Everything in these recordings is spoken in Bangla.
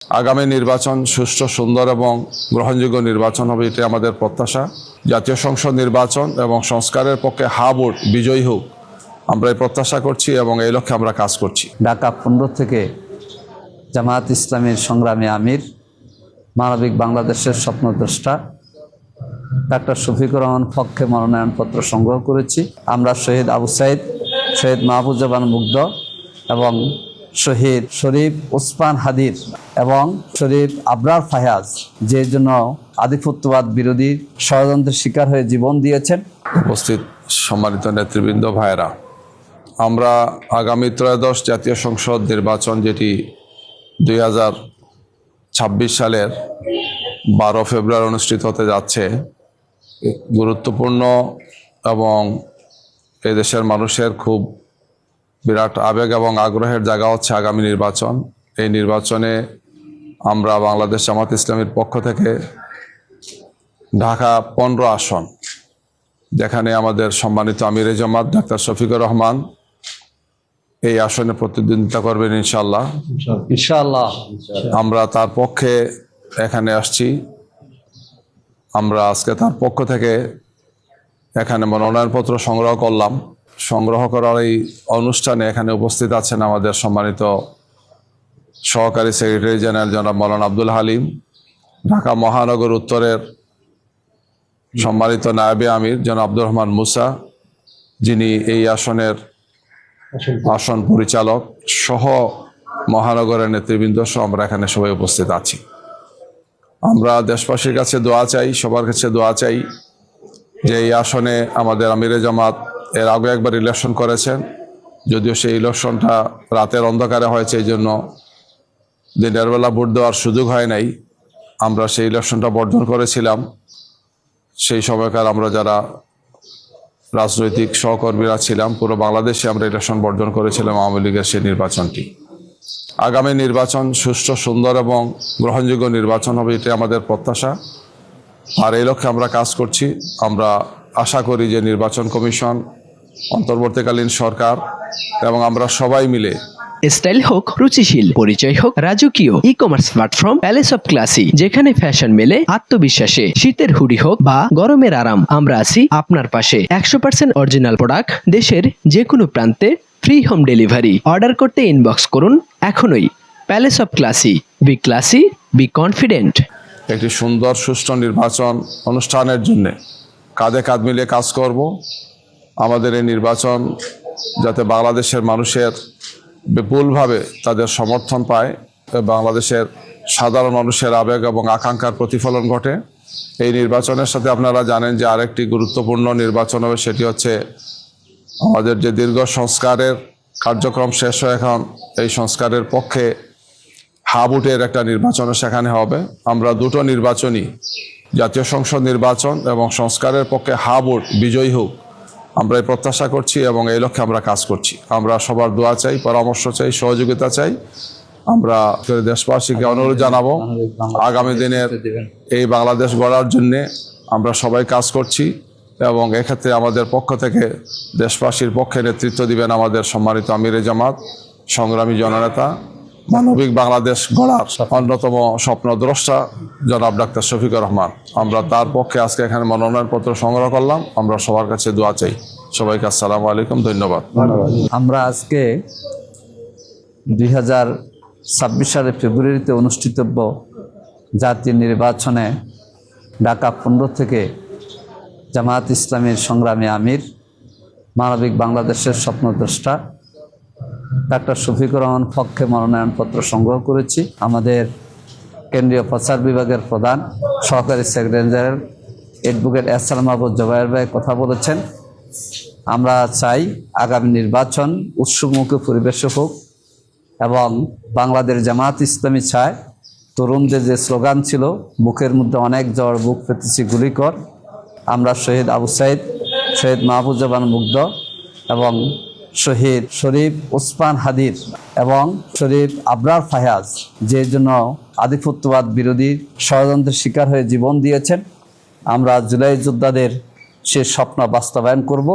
আগামী নির্বাচন সুষ্ঠু, সুন্দর এবং গ্রহণযোগ্য নির্বাচন হবে, এটি আমাদের প্রত্যাশা। জাতীয় সংসদ নির্বাচন এবং সংস্কারের পক্ষে হা ভোট বিজয়ী হোক, আমরা এই প্রত্যাশা করছি এবং এই লক্ষ্যে আমরা কাজ করছি। ঢাকা 15 থেকে জামায়াত ইসলামীর সংগ্রামী আমির, মানবিক বাংলাদেশের স্বপ্নদ্রষ্টা ডাক্তার শফিকুর রহমান পক্ষে মনোনয়নপত্র সংগ্রহ করেছি। আমরা শহীদ আবু সাইদ, শহীদ মাহফুজ্জামান মুগ্ধ এবং শহীদ শরীফ ওসমান হাদির এবং শরীফ আবরার ফায়াজ, যে জন্য আধিপত্যবাদ বিরোধী ষড়যন্ত্রের শিকার হয়ে জীবন দিয়েছেন। উপস্থিত সম্মানিত নেতৃবৃন্দ, ভাইয়েরা, আমরা আগামী ত্রয়োদশ জাতীয় সংসদ নির্বাচন, যেটি 2026 সালের 12 ফেব্রুয়ারি অনুষ্ঠিত হতে যাচ্ছে, গুরুত্বপূর্ণ এবং এদেশের মানুষের খুব বিরাট আবেগ এবং আগ্রহের জায়গা হচ্ছে আগামী নির্বাচন। এই নির্বাচনে আমরা বাংলাদেশ জামাত ইসলামীর পক্ষ থেকে ঢাকা 15 আসন, যেখানে আমাদের সম্মানিত আমিরে জামাত ডাক্তার শফিকুর রহমান এই আসনে প্রতিদ্বন্দ্বিতা করবেন ইনশাআল্লাহ। আমরা তার পক্ষে এখানে আসছি। আমরা আজকে তার পক্ষ থেকে এখানে মনোনয়নপত্র সংগ্রহ করলাম। সংগ্রহ করার এই অনুষ্ঠানে এখানে উপস্থিত আছেন আমাদের সম্মানিত সহকারী সেক্রেটারি জেনারেল জনাব মৌলানা আব্দুল হালিম, ঢাকা মহানগর উত্তরের সম্মানিত নায়েবে আমির জনাব আব্দুর রহমান মুসা, যিনি এই আসনের আসন পরিচালক সহ মহানগরের নেতৃবৃন্দ সহ আমরা এখানে সবাই উপস্থিত আছি। আমরা দেশবাসীর কাছে দোয়া চাই, সবার কাছে দোয়া চাই যে এই আসনে আমাদের আমিরে জামাত এর আগে একবার ইলেকশন করেছেন, যদিও সেই ইলেকশনটা রাতের অন্ধকারে হয়েছে, এই জন্য দিনের বেলা ভোট দেওয়ার সুযোগ হয় নাই। আমরা সেই ইলেকশনটা বর্জন করেছিলাম। সেই সময়কার আমরা যারা রাজনৈতিক সহকর্মীরা ছিলাম, পুরো বাংলাদেশে আমরা ইলেকশন বর্জন করেছিলাম আওয়ামী লীগের সেই নির্বাচনটি। আগামী নির্বাচন সুষ্ঠু, সুন্দর এবং গ্রহণযোগ্য নির্বাচন হবে, এটি আমাদের প্রত্যাশা। আর এই লক্ষ্যে আমরা কাজ করছি। আমরা আশা করি যে নির্বাচন কমিশন, অন্তর্বর্তীকালীন সরকার এবং আমরা সবাই মিলে স্টাইল হোক রুচিশীল, পরিচয় হোক রাজকীয়, e commerce platform palace of classy, যেখানে ফ্যাশন মেলে আত্মবিশ্বাসে। শীতের হুডি হোক বা গরমের আরাম, আমরা আছি আপনার পাশে। 100% অরিজিনাল প্রোডাক্ট, দেশের যে কোনো প্রান্তে ফ্রি হোম ডেলিভারি। অর্ডার করতে ইনবক্স করুন এখনই। Palace of classy, B classy, be confident. একটি সুন্দর সুষ্ঠু নির্বাচন অনুষ্ঠানের জন্য কাঁধে কাঁধ মিলিয়ে কাজ করব। আমাদের এই নির্বাচন যাতে বাংলাদেশের মানুষের বিপুলভাবে তাদের সমর্থন পায়, বাংলাদেশের সাধারণ মানুষের আবেগ এবং আকাঙ্ক্ষার প্রতিফলন ঘটে। এই নির্বাচনের সাথে আপনারা জানেন যে আরেকটি গুরুত্বপূর্ণ নির্বাচন হবে, সেটি হচ্ছে আমাদের যে দীর্ঘ সংস্কারের কার্যক্রম শেষ হয়ে এখন এই সংস্কারের পক্ষে হা ভোটের একটা নির্বাচনও সেখানে হবে। আমরা দুটো নির্বাচনই, জাতীয় সংসদ নির্বাচন এবং সংস্কারের পক্ষে হা ভোট বিজয়ী হোক, আমরা এই প্রত্যাশা করছি এবং এই লক্ষ্যে আমরা কাজ করছি। আমরা সবার দোয়া চাই, পরামর্শ চাই, সহযোগিতা চাই। আমরা দেশবাসীকে অনুরোধ জানাবো, আগামী দিনের এই বাংলাদেশ গড়ার জন্যে আমরা সবাই কাজ করছি এবং এক্ষেত্রে আমাদের পক্ষ থেকে দেশবাসীর পক্ষে নেতৃত্ব দিবেন আমাদের সম্মানিত আমিরে জামাত, সংগ্রামী জননেতা, মানবিক বাংলাদেশ গড়ার অন্যতম স্বপ্নদ্রষ্টা জনাব ডাক্তার শফিকুর রহমান। আমরা তার পক্ষে আজকে এখানে মনোনয়নপত্র সংগ্রহ করলাম। আমরা সবার কাছে দোয়া চাই। সবাইকে আসসালামু আলাইকুম, ধন্যবাদ। আমরা আজকে 2026 সালের ফেব্রুয়ারিতে অনুষ্ঠিতব্য জাতীয় নির্বাচনে ঢাকা 15 থেকে জামায়াত ইসলামীর সংগ্রামী আমির, মানবিক বাংলাদেশের স্বপ্নদ্রষ্টা ডাক্তার শফিকুর রহমান পক্ষে মনোনয়নপত্র সংগ্রহ করেছি। আমাদের কেন্দ্রীয় প্রচার বিভাগের প্রধান সহকারী সেক্রেটারি জেনারেল অ্যাডভোকেট এহসান মাহবুব জুবায়ের ভাই কথা বলেছেন। আমরা চাই আগামী নির্বাচন উৎসবমুখী পরিবেশে হোক এবং বাংলাদেশ জামায়াত ইসলামী চায় তরুণদের যে স্লোগান ছিল, বুকের মধ্যে অনেক জ্বর, বুক পেতেছি গুলি কর, আমরা শহীদ আবু সাইদ, শহীদ মাহফুজ্জামান মুগ্ধ এবং শহীদ শরীফ ওসমান হাদির এবং শরীফ আবরার ফায়াজ, যে জন্য আধিপত্যবাদ বিরোধী ষড়যন্ত্রের শিকার হয়ে জীবন দিয়েছেন, আমরা জুলাই যোদ্ধাদের সে স্বপ্ন বাস্তবায়ন করব।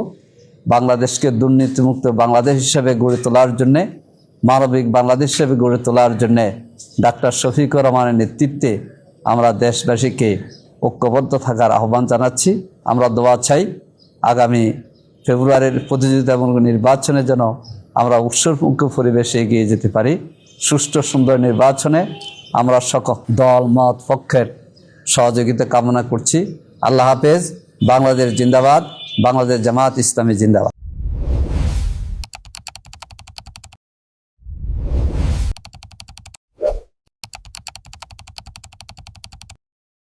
বাংলাদেশকে দুর্নীতিমুক্ত বাংলাদেশ হিসেবে গড়ে তোলার জন্যে, মানবিক বাংলাদেশ হিসেবে গড়ে তোলার জন্যে ডাক্তার শফিকুর রহমানের নেতৃত্বে আমরা দেশবাসীকে ঐক্যবদ্ধ থাকার আহ্বান জানাচ্ছি। আমরা দোয়া চাই আগামী ফেব্রুয়ারির প্রতিযোগিতামূলক নির্বাচনের জন্য আমরা উৎসবমুখ পরিবেশে এগিয়ে যেতে পারি। সুষ্ঠু সুন্দর নির্বাচনে আমরা সকল দল মত পক্ষের সহযোগিতা কামনা করছি। আল্লাহ হাফেজ। বাংলাদেশ জিন্দাবাদ। বাংলাদেশ জামাত ইসলামী জিন্দাবাদ।